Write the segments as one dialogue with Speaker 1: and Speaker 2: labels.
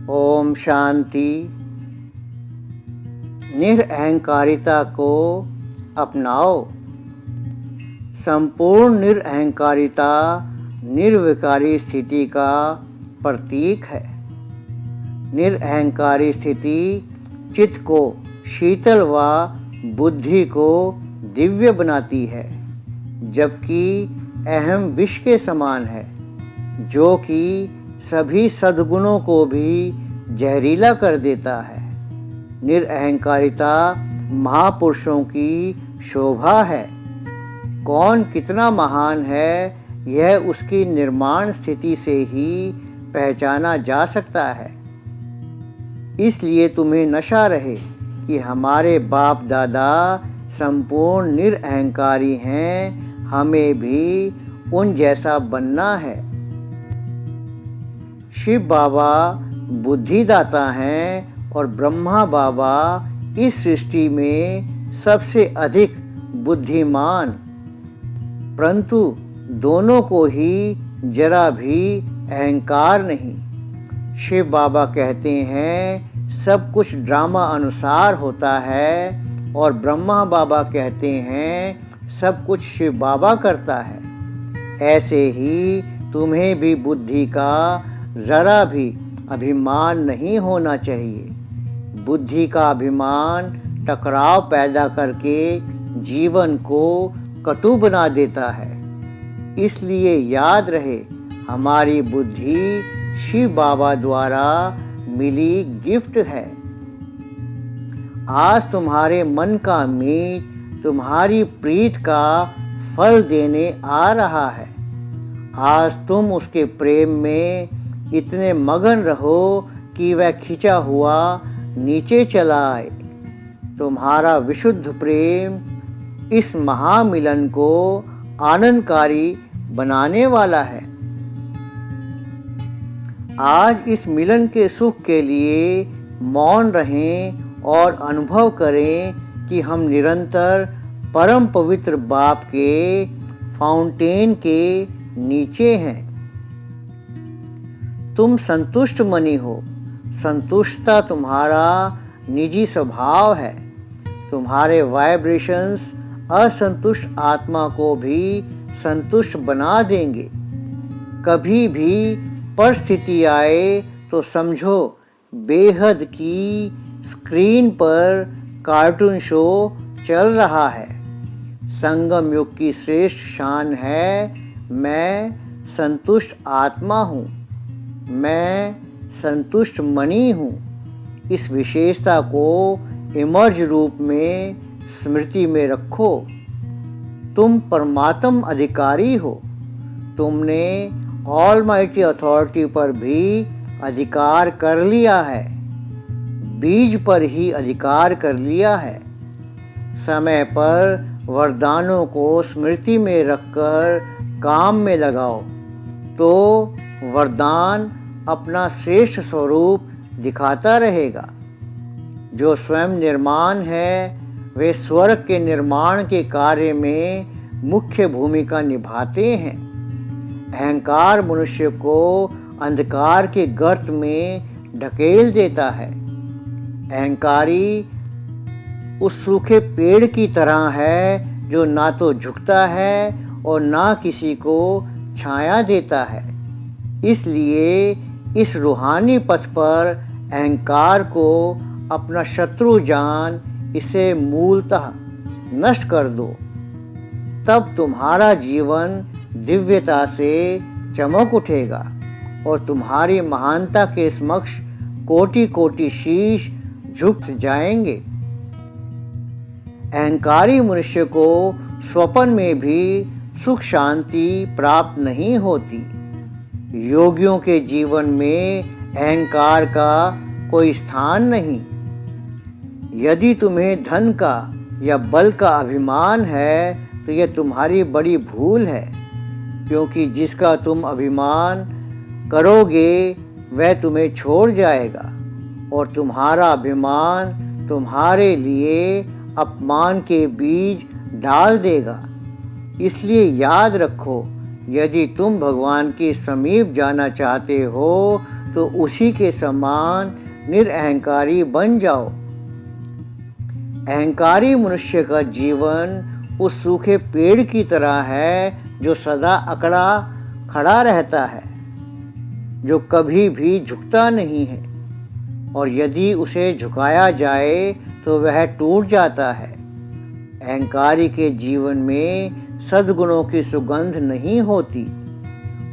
Speaker 1: ओम शांति। निरअहंकारिता को अपनाओ। संपूर्ण निरअहंकारिता निर्विकारी स्थिति का प्रतीक है। निरअहंकारी स्थिति चित्त को शीतल व बुद्धि को दिव्य बनाती है, जबकि अहम विष के समान है, जो कि सभी सद्गुणों को भी जहरीला कर देता है। निरअहंकारिता महापुरुषों की शोभा है। कौन कितना महान है, यह उसकी निर्माण स्थिति से ही पहचाना जा सकता है। इसलिए तुम्हें नशा रहे कि हमारे बाप दादा संपूर्ण निरअहंकारी हैं, हमें भी उन जैसा बनना है। शिव बाबा बुद्धिदाता हैं और ब्रह्मा बाबा इस सृष्टि में सबसे अधिक बुद्धिमान, परंतु दोनों को ही जरा भी अहंकार नहीं। शिव बाबा कहते हैं सब कुछ ड्रामा अनुसार होता है, और ब्रह्मा बाबा कहते हैं सब कुछ शिव बाबा करता है। ऐसे ही तुम्हें भी बुद्धि का जरा भी अभिमान नहीं होना चाहिए। बुद्धि का अभिमान टकराव पैदा करके जीवन को कटु बना देता है। इसलिए याद रहे, हमारी बुद्धि शिव बाबा द्वारा मिली गिफ्ट है। आज तुम्हारे मन का मीत तुम्हारी प्रीत का फल देने आ रहा है। आज तुम उसके प्रेम में इतने मगन रहो कि वह खिंचा हुआ नीचे चला आए। तुम्हारा विशुद्ध प्रेम इस महामिलन को आनंदकारी बनाने वाला है। आज इस मिलन के सुख के लिए मौन रहें और अनुभव करें कि हम निरंतर परम पवित्र बाप के फाउंटेन के नीचे हैं। तुम संतुष्ट मनी हो। संतुष्टता तुम्हारा निजी स्वभाव है। तुम्हारे वाइब्रेशंस असंतुष्ट आत्मा को भी संतुष्ट बना देंगे। कभी भी परिस्थिति आए तो समझो बेहद की स्क्रीन पर कार्टून शो चल रहा है। संगम युग की श्रेष्ठ शान है, मैं संतुष्ट आत्मा हूँ, मैं संतुष्ट मणि हूँ। इस विशेषता को इमर्ज रूप में स्मृति में रखो। तुम परमात्म अधिकारी हो। तुमने ऑलमाइटी अथॉरिटी पर भी अधिकार कर लिया है। बीज पर ही अधिकार कर लिया है। समय पर वरदानों को स्मृति में रखकर काम में लगाओ, तो वरदान अपना श्रेष्ठ स्वरूप दिखाता रहेगा। जो स्वयं निर्माण है, वे स्वर्ग के निर्माण के कार्य में मुख्य भूमिका निभाते हैं। अहंकार मनुष्य को अंधकार के गर्त में ढकेल देता है। अहंकारी उस सूखे पेड़ की तरह है जो ना तो झुकता है और ना किसी को छाया देता है। इसलिए इस रूहानी पथ पर अहंकार को अपना शत्रु जान इसे मूलतः नष्ट कर दो। तब तुम्हारा जीवन दिव्यता से चमक उठेगा और तुम्हारी महानता के समक्ष कोटि कोटि शीश झुक जाएंगे। अहंकारी मनुष्य को स्वप्न में भी सुख शांति प्राप्त नहीं होती। योगियों के जीवन में अहंकार का कोई स्थान नहीं। यदि तुम्हें धन का या बल का अभिमान है, तो यह तुम्हारी बड़ी भूल है, क्योंकि जिसका तुम अभिमान करोगे वह तुम्हें छोड़ जाएगा, और तुम्हारा अभिमान तुम्हारे लिए अपमान के बीज डाल देगा। इसलिए याद रखो, यदि तुम भगवान के समीप जाना चाहते हो तो उसी के समान निरअहंकारी बन जाओ। अहंकारी मनुष्य का जीवन उस सूखे पेड़ की तरह है जो सदा अकड़ा खड़ा रहता है, जो कभी भी झुकता नहीं है, और यदि उसे झुकाया जाए तो वह टूट जाता है। अहंकारी के जीवन में सद्गुणों की सुगंध नहीं होती,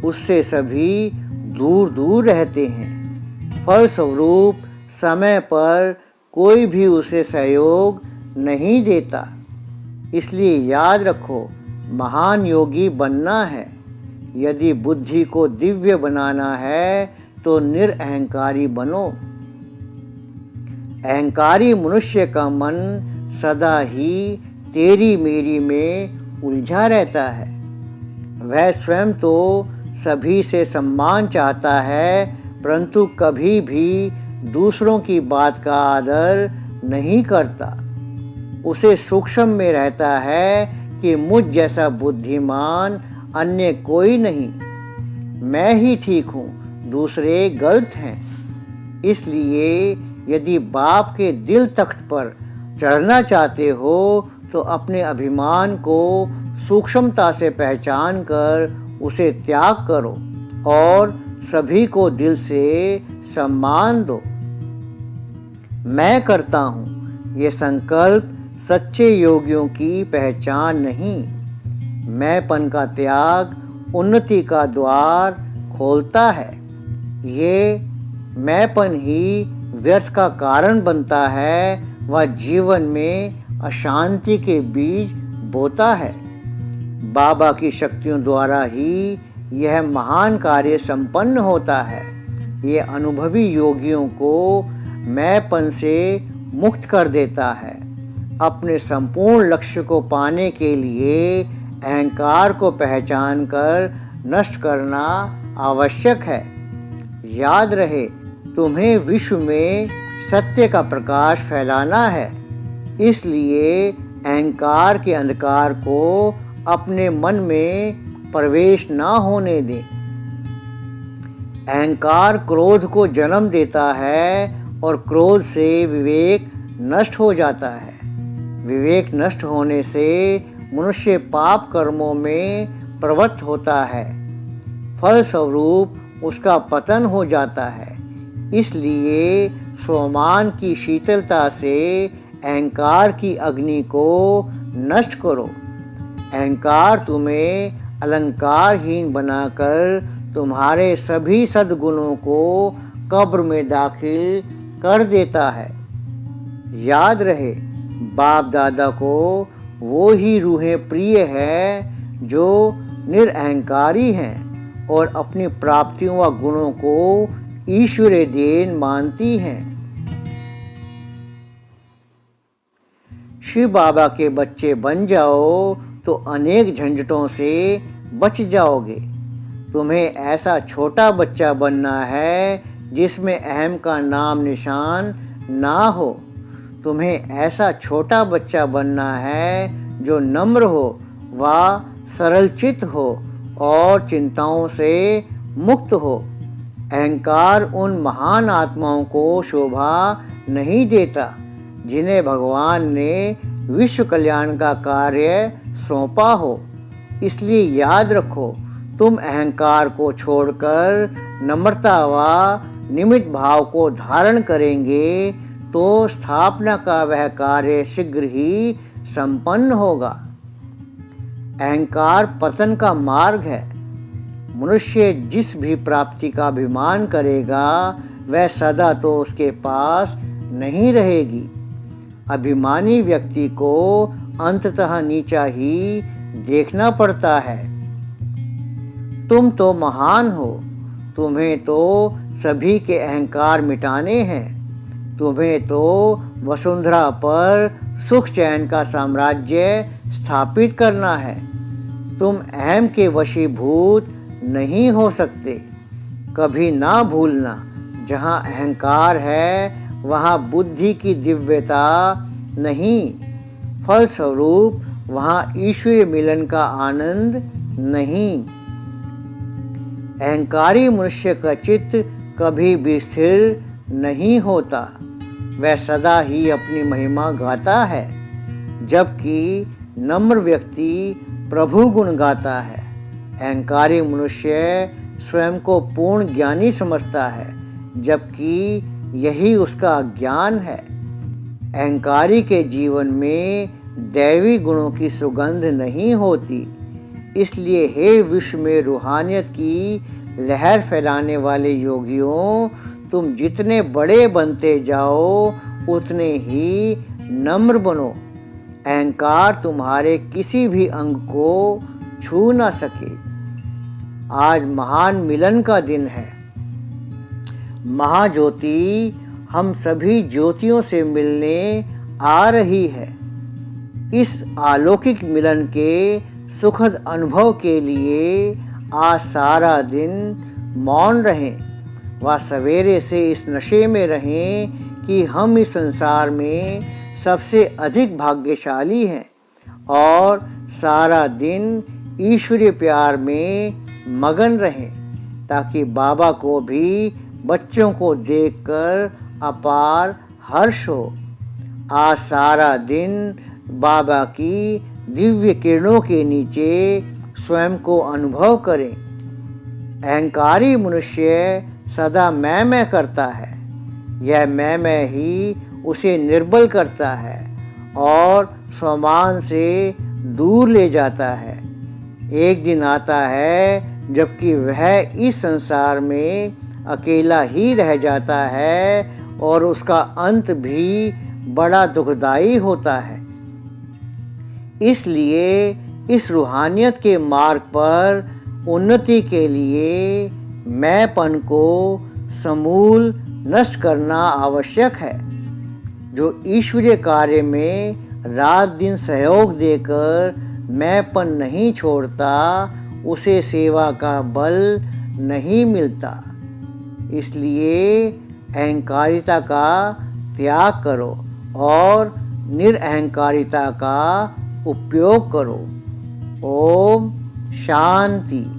Speaker 1: उससे सभी दूर दूर रहते हैं। फलस्वरूप समय पर कोई भी उसे सहयोग नहीं देता। इसलिए याद रखो, महान योगी बनना है। यदि बुद्धि को दिव्य बनाना है तो निरअहंकारी बनो। अहंकारी मनुष्य का मन सदा ही तेरी मेरी में उलझा रहता है। वह स्वयं तो सभी से सम्मान चाहता है, परंतु कभी भी दूसरों की बात का आदर नहीं करता। उसे सूक्ष्म में रहता है कि मुझ जैसा बुद्धिमान अन्य कोई नहीं, मैं ही ठीक हूँ, दूसरे गलत हैं। इसलिए यदि बाप के दिल तख्त पर चढ़ना चाहते हो तो अपने अभिमान को सूक्ष्मता से पहचान कर उसे त्याग करो और सभी को दिल से सम्मान दो। मैं करता हूँ, ये संकल्प सच्चे योगियों की पहचान नहीं। मैंपन का त्याग उन्नति का द्वार खोलता है। ये मैंपन ही व्यर्थ का कारण बनता है व जीवन में अशांति के बीज बोता है। बाबा की शक्तियों द्वारा ही यह महान कार्य संपन्न होता है। ये अनुभवी योगियों को मैंपन से मुक्त कर देता है। अपने संपूर्ण लक्ष्य को पाने के लिए अहंकार को पहचान कर नष्ट करना आवश्यक है। याद रहे, तुम्हें विश्व में सत्य का प्रकाश फैलाना है। इसलिए अहंकार के अंधकार को अपने मन में प्रवेश ना होने दें। अहंकार क्रोध को जन्म देता है और क्रोध से विवेक नष्ट हो जाता है। विवेक नष्ट होने से मनुष्य पाप कर्मों में प्रवृत्त होता है। फलस्वरूप उसका पतन हो जाता है। इसलिए स्वमान की शीतलता से अहंकार की अग्नि को नष्ट करो। अहंकार तुम्हें अलंकारहीन बनाकर तुम्हारे सभी सद्गुणों को कब्र में दाखिल कर देता है। याद रहे, बाप दादा को वो ही रूहें प्रिय है जो निरअहंकारी हैं और अपनी प्राप्तियों व गुणों को ईश्वरीय देन मानती हैं। शिव बाबा के बच्चे बन जाओ तो अनेक झंझटों से बच जाओगे। तुम्हें ऐसा छोटा बच्चा बनना है जिसमें अहम का नाम निशान ना हो। तुम्हें ऐसा छोटा बच्चा बनना है जो नम्र हो व सरल चित्त हो और चिंताओं से मुक्त हो। अहंकार उन महान आत्माओं को शोभा नहीं देता जिन्हें भगवान ने विश्व कल्याण का कार्य सौंपा हो। इसलिए याद रखो, तुम अहंकार को छोड़कर नम्रता व निमित्त भाव को धारण करेंगे तो स्थापना का वह कार्य शीघ्र ही संपन्न होगा। अहंकार पतन का मार्ग है। मनुष्य जिस भी प्राप्ति का अभिमान करेगा वह सदा तो उसके पास नहीं रहेगी। अभिमानी व्यक्ति को अंततः नीचा ही देखना पड़ता है। तुम तो महान हो, तुम्हें तो सभी के अहंकार मिटाने हैं। तुम्हें तो वसुंधरा पर सुख चैन का साम्राज्य स्थापित करना है। तुम अहम के वशीभूत नहीं हो सकते। कभी ना भूलना, जहाँ अहंकार है वहाँ बुद्धि की दिव्यता नहीं। फलस्वरूप वहाँ ईश्वरीय मिलन का आनंद नहीं। अहंकारी मनुष्य का चित्त कभी भी स्थिर नहीं होता, वह सदा ही अपनी महिमा गाता है, जबकि नम्र व्यक्ति प्रभु गुण गाता है। अहंकारी मनुष्य स्वयं को पूर्ण ज्ञानी समझता है, जबकि यही उसका ज्ञान है। अहंकारी के जीवन में दैवी गुणों की सुगंध नहीं होती। इसलिए हे विश्व में रूहानियत की लहर फैलाने वाले योगियों, तुम जितने बड़े बनते जाओ उतने ही नम्र बनो। अहंकार तुम्हारे किसी भी अंग को छू ना सके। आज महान मिलन का दिन है। महाज्योति हम सभी ज्योतियों से मिलने आ रही है। इस अलौकिक मिलन के सुखद अनुभव के लिए आज सारा दिन मौन रहें व सवेरे से इस नशे में रहें कि हम इस संसार में सबसे अधिक भाग्यशाली हैं और सारा दिन ईश्वरीय प्यार में मगन रहें, ताकि बाबा को भी बच्चों को देखकर अपार हर्ष हो। आज सारा दिन बाबा की दिव्य किरणों के नीचे स्वयं को अनुभव करें। अहंकारी मनुष्य सदा मैं करता है। यह मैं ही उसे निर्बल करता है और स्वमान से दूर ले जाता है। एक दिन आता है जबकि वह इस संसार में अकेला ही रह जाता है और उसका अंत भी बड़ा दुखदाई होता है। इसलिए इस रूहानियत के मार्ग पर उन्नति के लिए मैंपन को समूल नष्ट करना आवश्यक है। जो ईश्वरीय कार्य में रात दिन सहयोग देकर मैंपन नहीं छोड़ता, उसे सेवा का बल नहीं मिलता। इसलिए अहंकारिता का त्याग करो और निरअहंकारिता का उपयोग करो। ओम शांति।